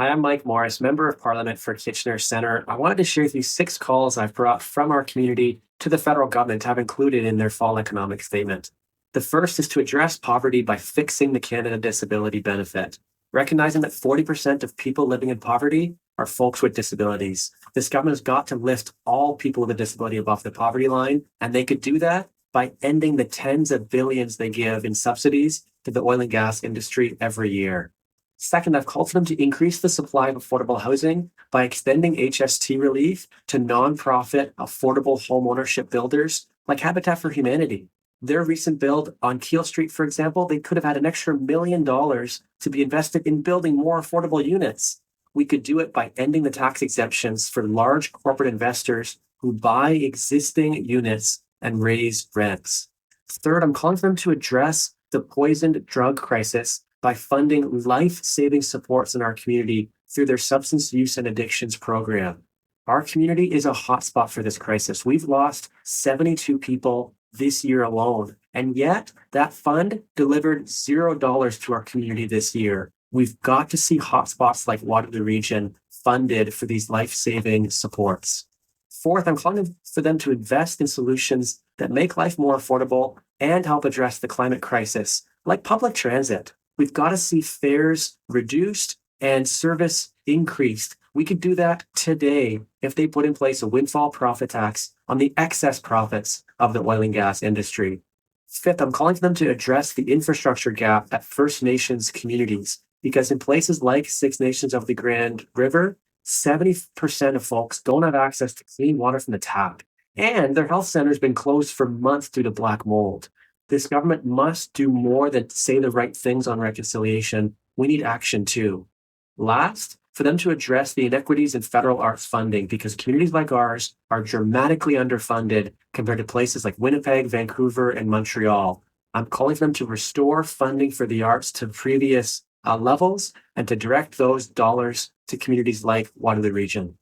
Hi, I'm Mike Morris, Member of Parliament for Kitchener Centre. I wanted to share with you 6 calls I've brought from our community to the federal government to have included in their fall economic statement. The first is to address poverty by fixing the Canada Disability Benefit, recognizing that 40% of people living in poverty are folks with disabilities. This government has got to lift all people with a disability above the poverty line, and they could do that by ending the tens of billions they give in subsidies to the oil and gas industry every year. Second, I've called for them to increase the supply of affordable housing by extending HST relief to nonprofit affordable homeownership builders like Habitat for Humanity. Their recent build on Keel Street, for example, they could have had an extra $1 million to be invested in building more affordable units. We could do it by ending the tax exemptions for large corporate investors who buy existing units and raise rents. Third, I'm calling for them to address the poisoned drug crisis by funding life-saving supports in our community through their substance use and addictions program. Our community is a hotspot for this crisis. We've lost 72 people this year alone, and yet that fund delivered $0 to our community this year. We've got to see hotspots like Waterloo Region funded for these life-saving supports. Fourth, I'm calling for them to invest in solutions that make life more affordable and help address the climate crisis, like public transit. We've got to see fares reduced and service increased. We could do that today if they put in place a windfall profit tax on the excess profits of the oil and gas industry. Fifth, I'm calling for them to address the infrastructure gap at First Nations communities, because in places like Six Nations of the Grand River, 70% of folks don't have access to clean water from the tap, and their health center has been closed for months due to black mold. This government must do more than say the right things on reconciliation. We need action too. Last, for them to address the inequities in federal arts funding, because communities like ours are dramatically underfunded compared to places like Winnipeg, Vancouver, and Montreal. I'm calling for them to restore funding for the arts to previous levels and to direct those dollars to communities like Waterloo Region.